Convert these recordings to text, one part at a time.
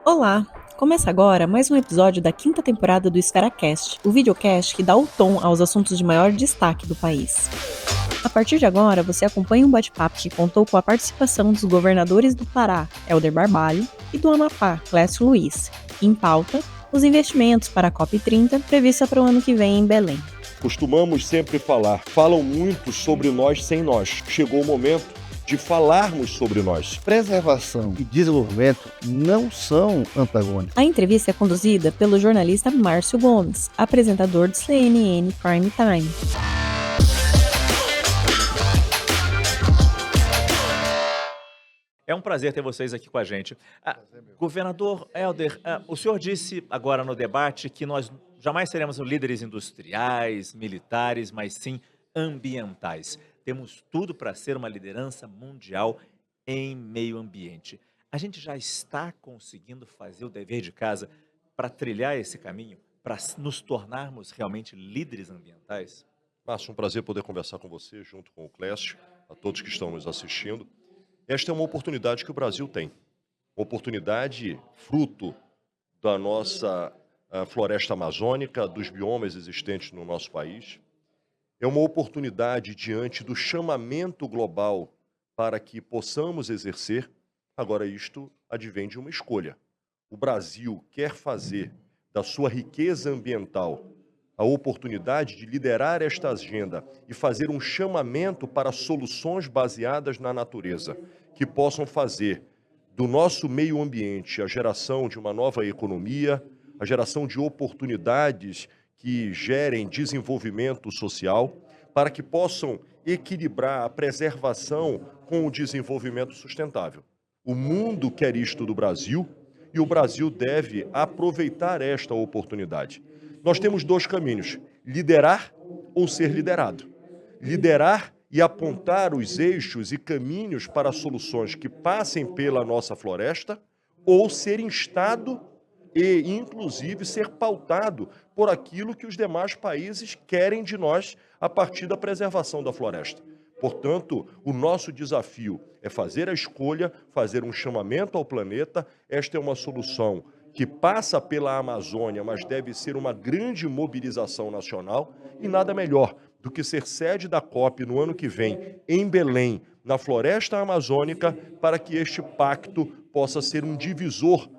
Olá! Começa agora mais um episódio da quinta temporada do EsferaCast, o videocast que dá o tom aos assuntos de maior destaque do país. A partir de agora, você acompanha um bate-papo que contou com a participação dos governadores do Pará, Helder Barbalho, e do Amapá, Clécio Luiz. Em pauta, os investimentos para a COP30 prevista para o ano que vem em Belém. Costumamos sempre falam muito sobre nós sem nós. Chegou o momento de falarmos sobre nós. Preservação e desenvolvimento não são antagônicos. A entrevista é conduzida pelo jornalista Márcio Gomes, apresentador do CNN Prime Time. É um prazer ter vocês aqui com a gente. Governador Helder, o senhor disse agora no debate que nós jamais seremos líderes industriais, militares, mas sim ambientais. Temos tudo para ser uma liderança mundial em meio ambiente. A gente já está conseguindo fazer o dever de casa para trilhar esse caminho, para nos tornarmos realmente líderes ambientais? Márcio, um prazer poder conversar com você, junto com o Clécio, a todos que estão nos assistindo. Esta é uma oportunidade que o Brasil tem. Uma oportunidade fruto da nossa floresta amazônica, dos biomas existentes no nosso país. É uma oportunidade diante do chamamento global para que possamos exercer. Agora, isto advém de uma escolha. O Brasil quer fazer da sua riqueza ambiental a oportunidade de liderar esta agenda e fazer um chamamento para soluções baseadas na natureza, que possam fazer do nosso meio ambiente a geração de uma nova economia, a geração de oportunidades que gerem desenvolvimento social, para que possam equilibrar a preservação com o desenvolvimento sustentável. O mundo quer isto do Brasil e o Brasil deve aproveitar esta oportunidade. Nós temos dois caminhos: liderar ou ser liderado. Liderar e apontar os eixos e caminhos para soluções que passem pela nossa floresta, ou ser instado e, inclusive, ser pautado por aquilo que os demais países querem de nós a partir da preservação da floresta. Portanto, o nosso desafio é fazer a escolha, fazer um chamamento ao planeta. Esta é uma solução que passa pela Amazônia, mas deve ser uma grande mobilização nacional, e nada melhor do que ser sede da COP no ano que vem, em Belém, na floresta amazônica, para que este pacto possa ser um divisor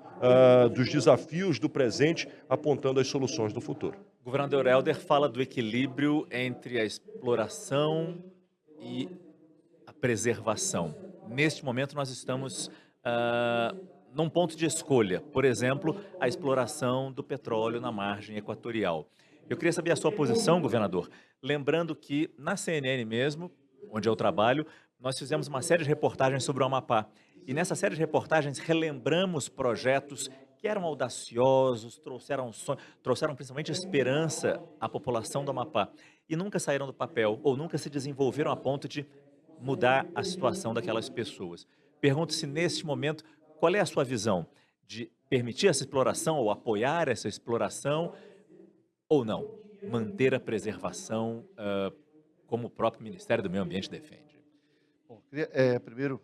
dos desafios do presente, apontando as soluções do futuro. O governador Helder fala do equilíbrio entre a exploração e a preservação. Neste momento nós estamos num ponto de escolha, por exemplo, a exploração do petróleo na margem equatorial. Eu queria saber a sua posição, governador, lembrando que na CNN mesmo, onde eu trabalho, nós fizemos uma série de reportagens sobre o Amapá. E nessa série de reportagens relembramos projetos que eram audaciosos, trouxeram principalmente esperança à população do Amapá e nunca saíram do papel ou nunca se desenvolveram a ponto de mudar a situação daquelas pessoas. Pergunto se neste momento, qual é a sua visão de permitir essa exploração ou apoiar essa exploração ou não? Manter a preservação como o próprio Ministério do Meio Ambiente defende. Bom, primeiro,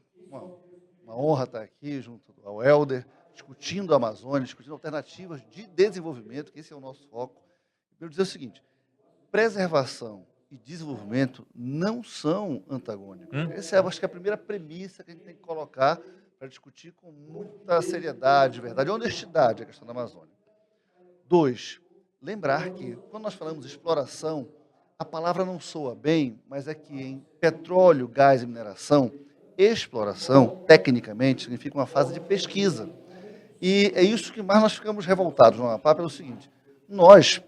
uma honra estar aqui junto ao Helder, discutindo a Amazônia, discutindo alternativas de desenvolvimento, que esse é o nosso foco. Eu dizer o seguinte: preservação e desenvolvimento não são antagônicos. Essa é, acho que, a primeira premissa que a gente tem que colocar para discutir com muita seriedade, verdade e honestidade a questão da Amazônia. 2, lembrar que, quando nós falamos de exploração, a palavra não soa bem, mas é que em petróleo, gás e mineração, exploração, tecnicamente, significa uma fase de pesquisa. E é isso que mais nós ficamos revoltados no Amapá, pelo seguinte: nós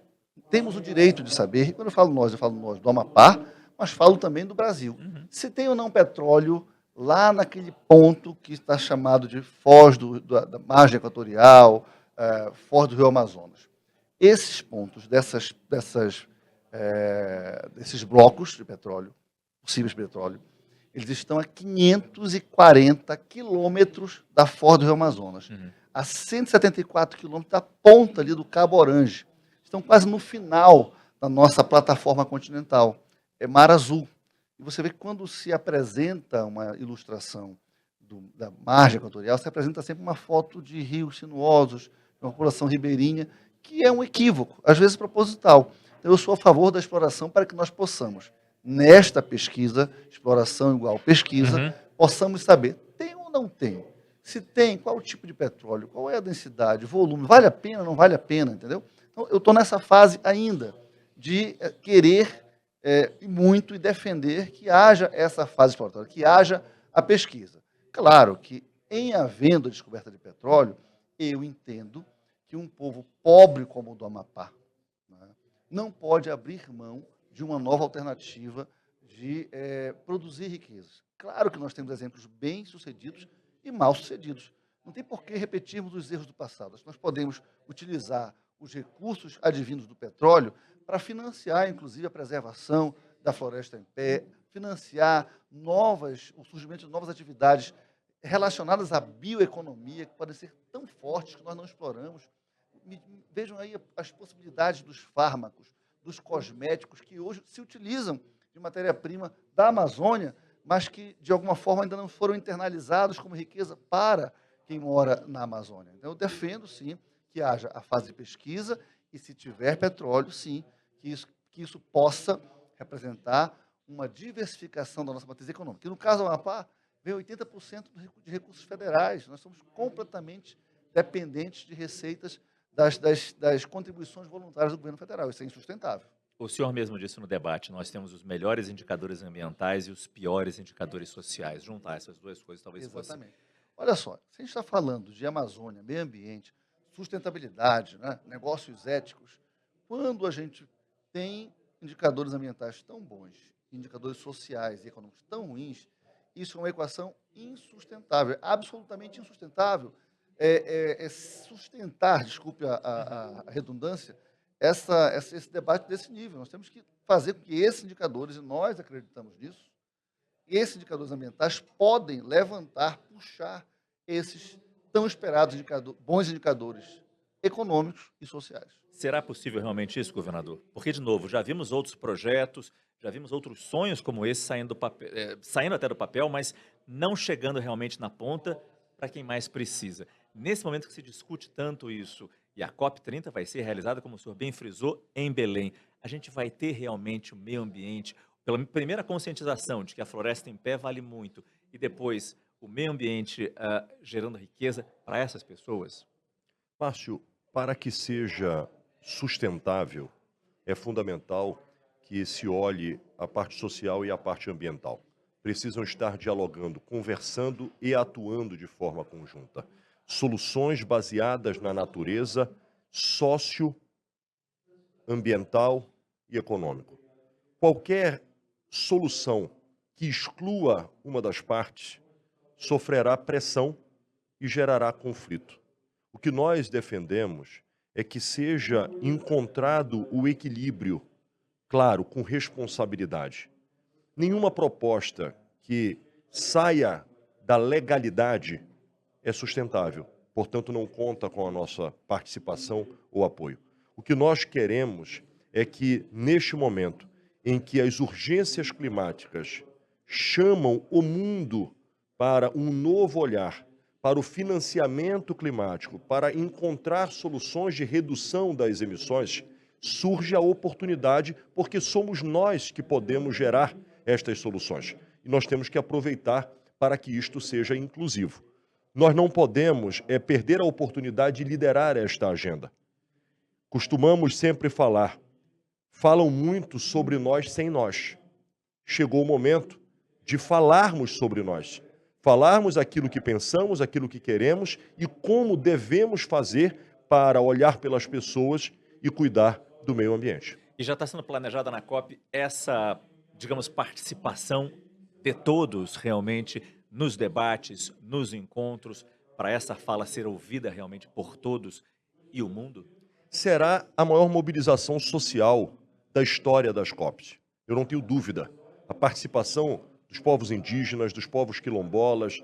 temos o direito de saber, e quando eu falo nós do Amapá, mas falo também do Brasil, se tem ou não petróleo lá naquele ponto que está chamado de foz da margem equatorial, foz do Rio Amazonas. Esses pontos, desses blocos de petróleo, possíveis de petróleo, eles estão a 540 quilômetros da foz do Rio Amazonas, a 174 quilômetros da ponta ali do Cabo Orange. Estão quase no final da nossa plataforma continental. É Mar Azul. E você vê que quando se apresenta uma ilustração da margem equatorial, se apresenta sempre uma foto de rios sinuosos, de uma população ribeirinha, que é um equívoco, às vezes proposital. Então, eu sou a favor da exploração para que nós possamos, nesta pesquisa, exploração igual pesquisa, possamos saber, tem ou não tem? Se tem, qual o tipo de petróleo, qual é a densidade, volume, vale a pena, não vale a pena, entendeu? Então, eu estou nessa fase ainda de querer muito e defender que haja essa fase exploratória, que haja a pesquisa. Claro que, em havendo a descoberta de petróleo, eu entendo que um povo pobre como o do Amapá, né, não pode abrir mão de uma nova alternativa de produzir riquezas. Claro que nós temos exemplos bem-sucedidos e mal-sucedidos. Não tem por que repetirmos os erros do passado. Nós podemos utilizar os recursos advindos do petróleo para financiar, inclusive, a preservação da floresta em pé, financiar o surgimento de novas atividades relacionadas à bioeconomia, que podem ser tão fortes que nós não exploramos. Vejam aí as possibilidades dos fármacos, dos cosméticos, que hoje se utilizam de matéria-prima da Amazônia, mas que, de alguma forma, ainda não foram internalizados como riqueza para quem mora na Amazônia. Então, eu defendo, sim, que haja a fase de pesquisa e, se tiver petróleo, sim, que isso possa representar uma diversificação da nossa matriz econômica. E, no caso do Amapá, vem 80% de recursos federais. Nós somos completamente dependentes de receitas das contribuições voluntárias do governo federal. Isso é insustentável. O senhor mesmo disse no debate, nós temos os melhores indicadores ambientais e os piores indicadores sociais. Juntar essas duas coisas talvez Exatamente. Olha só, se a gente está falando de Amazônia, meio ambiente, sustentabilidade, né, negócios éticos, quando a gente tem indicadores ambientais tão bons, indicadores sociais e econômicos tão ruins, isso é uma equação insustentável, absolutamente insustentável. Sustentar, desculpe a redundância, esse debate desse nível. Nós temos que fazer com que esses indicadores, e nós acreditamos nisso, esses indicadores ambientais podem levantar, puxar esses tão esperados bons indicadores econômicos e sociais. Será possível realmente isso, governador? Porque, de novo, já vimos outros projetos, já vimos outros sonhos como esse saindo até do papel, mas não chegando realmente na ponta para quem mais precisa. Nesse momento que se discute tanto isso, e a COP30 vai ser realizada, como o senhor bem frisou, em Belém, a gente vai ter realmente o meio ambiente, pela primeira conscientização de que a floresta em pé vale muito, e depois o meio ambiente gerando riqueza para essas pessoas? Márcio, para que seja sustentável, é fundamental que se olhe a parte social e a parte ambiental. Precisam estar dialogando, conversando e atuando de forma conjunta. Soluções baseadas na natureza, socioambiental e econômico. Qualquer solução que exclua uma das partes sofrerá pressão e gerará conflito. O que nós defendemos é que seja encontrado o equilíbrio, claro, com responsabilidade. Nenhuma proposta que saia da legalidade é sustentável, portanto não conta com a nossa participação ou apoio. O que nós queremos é que, neste momento em que as urgências climáticas chamam o mundo para um novo olhar, para o financiamento climático, para encontrar soluções de redução das emissões, surge a oportunidade, porque somos nós que podemos gerar estas soluções. E nós temos que aproveitar para que isto seja inclusivo. Nós não podemos perder a oportunidade de liderar esta agenda. Costumamos sempre falam muito sobre nós sem nós. Chegou o momento de falarmos sobre nós. Falarmos aquilo que pensamos, aquilo que queremos e como devemos fazer para olhar pelas pessoas e cuidar do meio ambiente. E já está sendo planejada na COP essa, digamos, participação de todos realmente nos debates, nos encontros, para essa fala ser ouvida realmente por todos e o mundo? Será a maior mobilização social da história das COPs. Eu não tenho dúvida. A participação dos povos indígenas, dos povos quilombolas,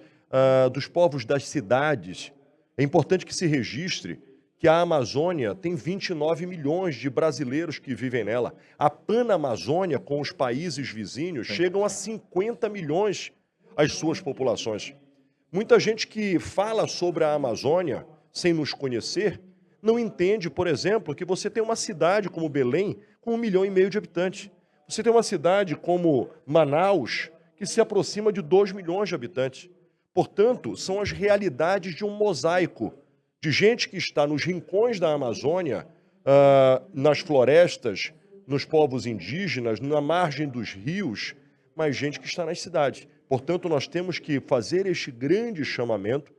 dos povos das cidades. É importante que se registre que a Amazônia tem 29 milhões de brasileiros que vivem nela. A Panamazônia, com os países vizinhos, chegam a 50 milhões as suas populações. Muita gente que fala sobre a Amazônia sem nos conhecer não entende, por exemplo, que você tem uma cidade como Belém com 1,5 milhão de habitantes. Você tem uma cidade como Manaus que se aproxima de 2 milhões de habitantes. Portanto, são as realidades de um mosaico de gente que está nos rincões da Amazônia, nas florestas, nos povos indígenas, na margem dos rios, mas gente que está nas cidades. Portanto, nós temos que fazer este grande chamamento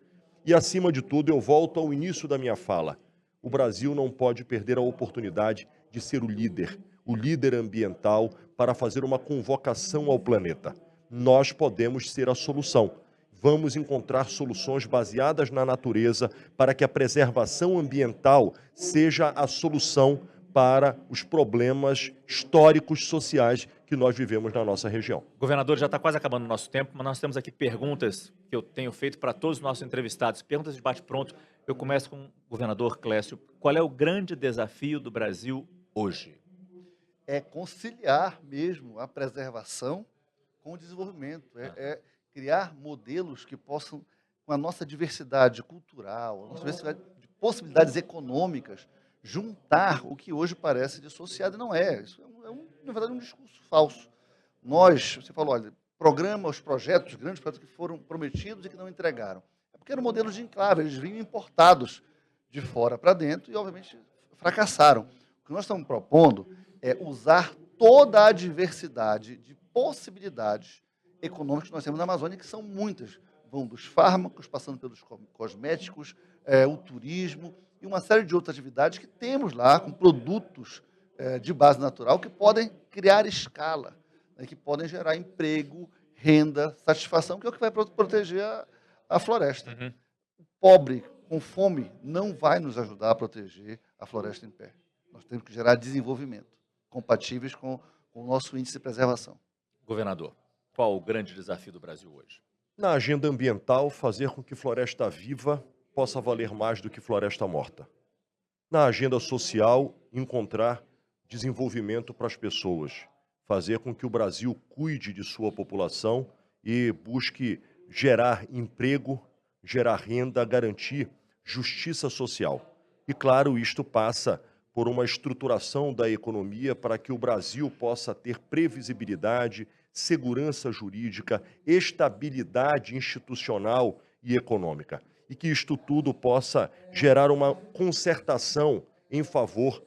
e, acima de tudo, eu volto ao início da minha fala. O Brasil não pode perder a oportunidade de ser o líder ambiental para fazer uma convocação ao planeta. Nós podemos ser a solução. Vamos encontrar soluções baseadas na natureza para que a preservação ambiental seja a solução para os problemas históricos, sociais que nós vivemos na nossa região. Governador, já está quase acabando o nosso tempo, mas nós temos aqui perguntas que eu tenho feito para todos os nossos entrevistados, perguntas de bate-pronto. Eu começo com o governador Clécio. Qual é o grande desafio do Brasil hoje? É conciliar mesmo a preservação com o desenvolvimento, é criar modelos que possam, com a nossa diversidade cultural, a nossa diversidade de possibilidades econômicas, juntar o que hoje parece dissociado e não é. Isso na verdade, um discurso falso. Você falou, olha, os projetos, os grandes projetos que foram prometidos e que não entregaram. É porque eram modelos de enclave, eles vinham importados de fora para dentro e, obviamente, fracassaram. O que nós estamos propondo é usar toda a diversidade de possibilidades econômicas que nós temos na Amazônia, que são muitas. Vão dos fármacos, passando pelos cosméticos, o turismo e uma série de outras atividades que temos lá, com produtos de base natural, que podem criar escala, né, que podem gerar emprego, renda, satisfação, que é o que vai proteger a floresta. Uhum. O pobre com fome não vai nos ajudar a proteger a floresta em pé. Nós temos que gerar desenvolvimento, compatíveis com o nosso índice de preservação. Governador, qual o grande desafio do Brasil hoje? Na agenda ambiental, fazer com que floresta viva possa valer mais do que floresta morta. Na agenda social, encontrar desenvolvimento para as pessoas, fazer com que o Brasil cuide de sua população e busque gerar emprego, gerar renda, garantir justiça social. E, claro, isto passa por uma estruturação da economia para que o Brasil possa ter previsibilidade, segurança jurídica, estabilidade institucional e econômica. E que isto tudo possa gerar uma concertação em favor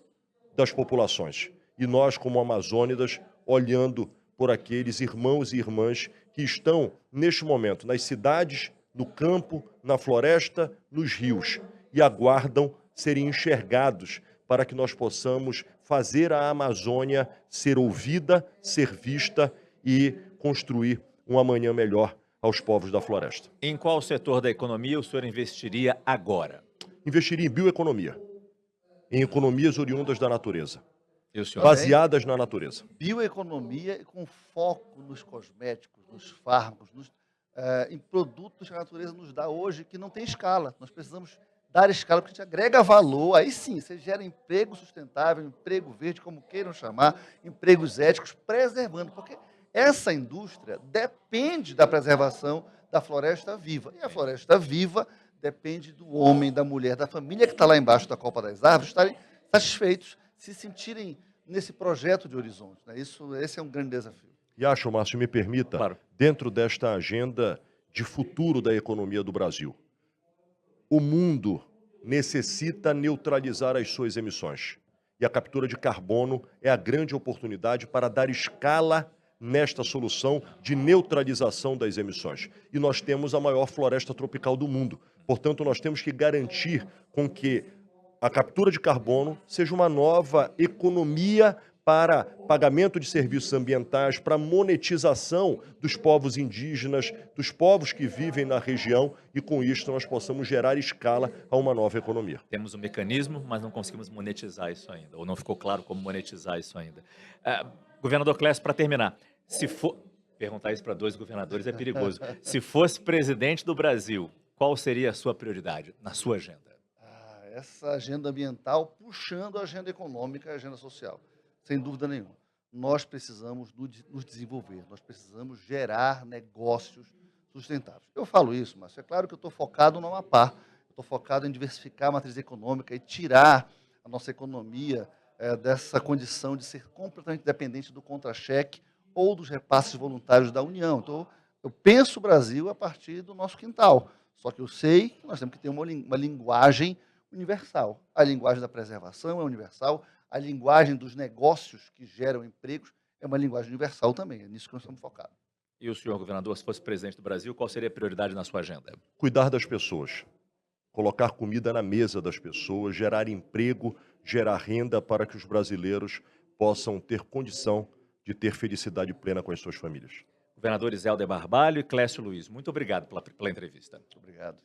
das populações. E nós, como amazônidas, olhando por aqueles irmãos e irmãs que estão, neste momento, nas cidades, no campo, na floresta, nos rios, e aguardam serem enxergados para que nós possamos fazer a Amazônia ser ouvida, ser vista e construir um amanhã melhor aos povos da floresta. Em qual setor da economia o senhor investiria agora? Investiria em bioeconomia, em economias oriundas da natureza, E o senhor? baseadas na natureza. Bioeconomia com foco nos cosméticos, nos fármacos, em produtos que a natureza nos dá hoje que não tem escala. Nós precisamos dar escala, porque a gente agrega valor, aí sim, você gera emprego sustentável, emprego verde, como queiram chamar, empregos éticos, preservando, porque essa indústria depende da preservação da floresta viva. E a floresta viva depende do homem, da mulher, da família que está lá embaixo da copa das árvores, estarem satisfeitos, se sentirem nesse projeto de horizonte. Né? Esse é um grande desafio. E acho, Márcio, me permita, Claro. dentro desta agenda de futuro da economia do Brasil, o mundo necessita neutralizar as suas emissões. E a captura de carbono é a grande oportunidade para dar escala nesta solução de neutralização das emissões. E nós temos a maior floresta tropical do mundo. Portanto, nós temos que garantir com que a captura de carbono seja uma nova economia para pagamento de serviços ambientais, para monetização dos povos indígenas, dos povos que vivem na região, e com isto nós possamos gerar escala a uma nova economia. Temos um mecanismo, mas não conseguimos monetizar isso ainda, ou não ficou claro como monetizar isso ainda. Governador Clécio, para terminar, perguntar isso para 2 governadores é perigoso. Se fosse presidente do Brasil, qual seria a sua prioridade na sua agenda? Essa agenda ambiental puxando a agenda econômica e a agenda social, sem dúvida nenhuma. Nós precisamos nos desenvolver, nós precisamos gerar negócios sustentáveis. Eu falo isso, mas é claro que eu estou focado no Amapá, estou focado em diversificar a matriz econômica e tirar a nossa economia dessa condição de ser completamente dependente do contra-cheque ou dos repasses voluntários da União. Então, eu penso o Brasil a partir do nosso quintal, só que eu sei que nós temos que ter uma linguagem universal. A linguagem da preservação é universal, a linguagem dos negócios que geram empregos é uma linguagem universal também, é nisso que nós estamos focados. E o senhor governador, se fosse presidente do Brasil, qual seria a prioridade na sua agenda? Cuidar das pessoas, colocar comida na mesa das pessoas, gerar emprego, gerar renda para que os brasileiros possam ter condição de ter felicidade plena com as suas famílias. Governadores Helder Barbalho e Clécio Luiz, muito obrigado pela entrevista. Obrigado.